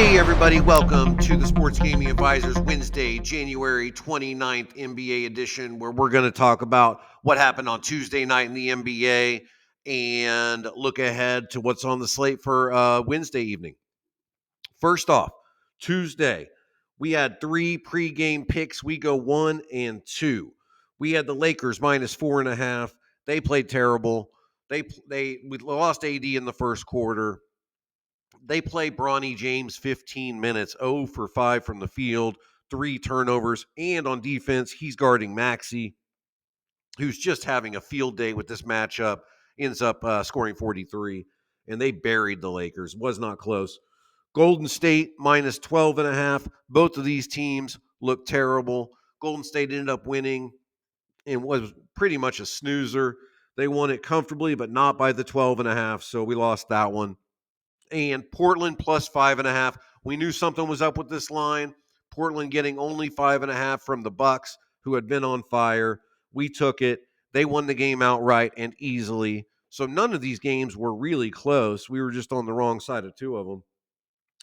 Hey everybody, welcome to the Sports Gaming Advisors Wednesday, January 29th NBA edition, where we're going to talk about what happened on Tuesday night in the NBA and look ahead to what's on the slate for Wednesday evening. First off, Tuesday, we had 3 pregame picks. We go 1 and 2. We had the Lakers minus 4.5. They played terrible. We lost AD in the first quarter. They play Bronny James 15 minutes, 0 for 5 from the field, 3 turnovers, and on defense, he's guarding Maxey, who's just having a field day with this matchup, ends up scoring 43, and they buried the Lakers. Was not close. Golden State minus 12.5. Both of these teams look terrible. Golden State ended up winning and was pretty much a snoozer. They won it comfortably, but not by the 12.5, so we lost that one. And Portland plus 5.5. We knew something was up with this line. Portland getting only 5.5 from the Bucks, who had been on fire. We took it. They won the game outright and easily. So none of these games were really close. We were just on the wrong side of 2 of them.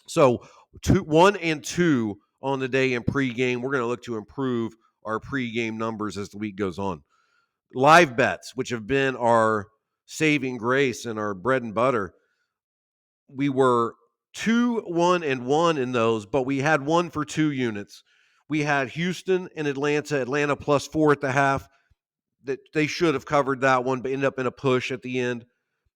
So 1 and 2 on the day in pregame. We're going to look to improve our pregame numbers as the week goes on. Live bets, which have been our saving grace and our bread and butter, we were 2-1-1 in those, but we had 1 for 2 units. We had Houston and Atlanta plus 4 at the half. That they should have covered that one, but ended up in a push at the end.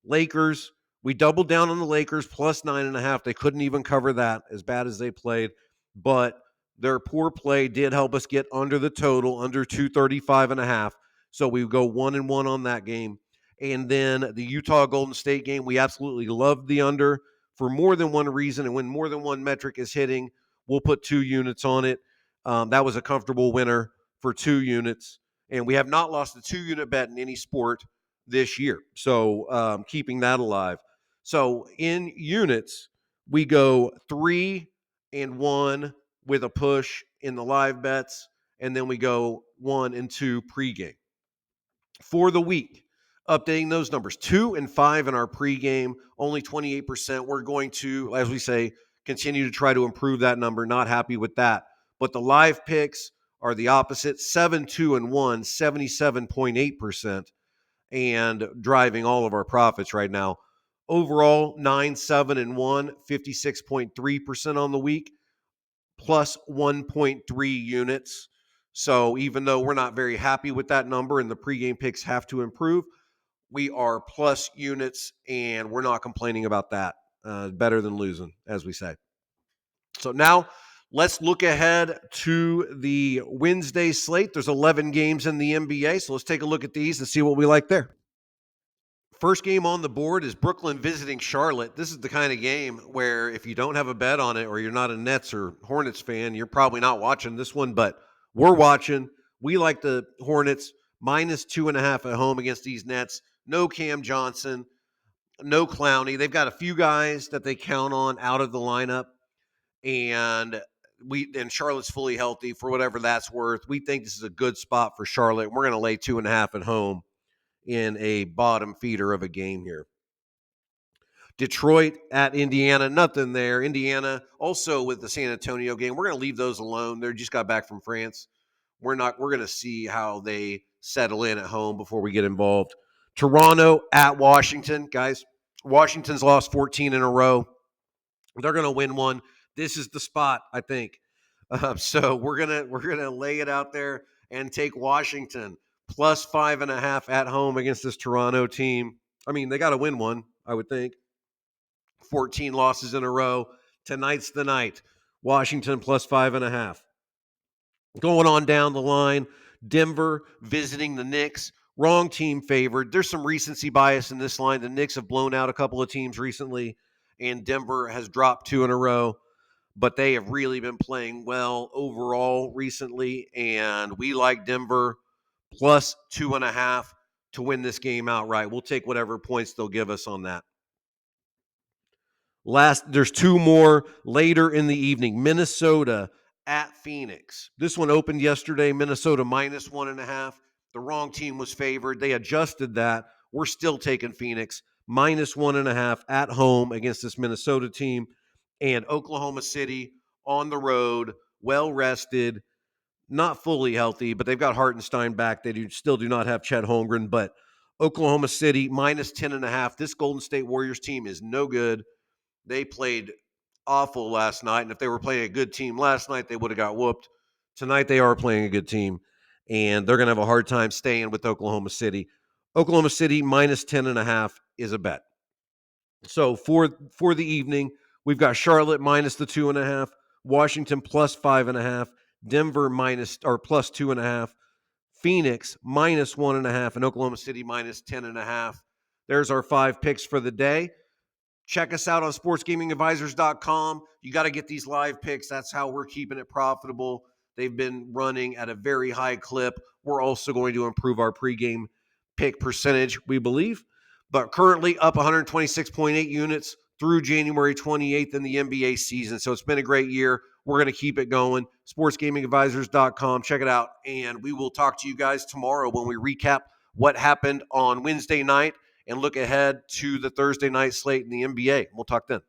Lakers, we doubled down on the Lakers plus 9.5. They couldn't even cover that, as bad as they played, but their poor play did help us get under the total, under 235.5. So we go 1-1 on that game. And then the Utah Golden State game, we absolutely loved the under for more than one reason. And when more than one metric is hitting, we'll put 2 units on it. That was a comfortable winner for 2 units. And we have not lost a 2-unit bet in any sport this year. So keeping that alive. So in units, we go 3-1 with a push in the live bets. And then we go 1 and 2 pregame. For the week, updating those numbers, 2 and 5 in our pregame, only 28%. We're going to, as we say, continue to try to improve that number. Not happy with that. But the live picks are the opposite, 7-2-1, 77.8%, and driving all of our profits right now. Overall, 9-7-1, 56.3% on the week, plus 1.3 units. So even though we're not very happy with that number and the pregame picks have to improve, we are plus units and we're not complaining about that. Better than losing, as we say. So now let's look ahead to the Wednesday slate. There's 11 games in the NBA, so let's take a look at these and see what we like there. First game on the board is Brooklyn visiting Charlotte. This is the kind of game where if you don't have a bet on it or you're not a Nets or Hornets fan, you're probably not watching this one, but we're watching. We like the Hornets minus 2.5 at home against these Nets. No Cam Johnson, no Clowney. They've got a few guys that they count on out of the lineup, and Charlotte's fully healthy for whatever that's worth. We think this is a good spot for Charlotte. We're going to lay 2.5 at home in a bottom feeder of a game here. Detroit at Indiana, nothing there. Indiana also with the San Antonio game. We're going to leave those alone. They just got back from France. We're going to see how they settle in at home before we get involved. Toronto at Washington, guys. Washington's lost 14 in a row. They're going to win one. This is the spot, I think. So we're gonna lay it out there and take Washington plus 5.5 at home against this Toronto team. I mean, they got to win one, I would think. 14 losses in a row. Tonight's the night. Washington plus 5.5. Going on down the line, Denver visiting the Knicks. Wrong team favored. There's some recency bias in this line. The Knicks have blown out a couple of teams recently, and Denver has dropped 2 in a row. But they have really been playing well overall recently, and we like Denver plus 2.5 to win this game outright. We'll take whatever points they'll give us on that. There's 2 more later in the evening. Minnesota at Phoenix. This one opened yesterday. Minnesota minus 1.5. The wrong team was favored. They adjusted that. We're still taking Phoenix minus 1.5 at home against this Minnesota team. And Oklahoma City on the road, well rested, not fully healthy, but they've got Hartenstein back. They still do not have Chet Holmgren, but Oklahoma City minus 10.5. This Golden State Warriors team is no good. They played awful last night, and if they were playing a good team last night, they would have got whooped. Tonight, they are playing a good team, and they're going to have a hard time staying with Oklahoma City. Oklahoma City minus 10.5 is a bet. So for the evening, we've got Charlotte minus the 2.5, Washington plus 5.5, Denver minus or plus 2.5, Phoenix minus 1.5, and Oklahoma City minus 10.5. There's our 5 picks for the day. Check us out on sportsgamingadvisors.com. You got to get these live picks. That's how we're keeping it profitable. They've been running at a very high clip. We're also going to improve our pregame pick percentage, we believe. But currently up 126.8 units through January 28th in the NBA season. So it's been a great year. We're going to keep it going. Sportsgamingadvisors.com. Check it out. And we will talk to you guys tomorrow when we recap what happened on Wednesday night and look ahead to the Thursday night slate in the NBA. We'll talk then.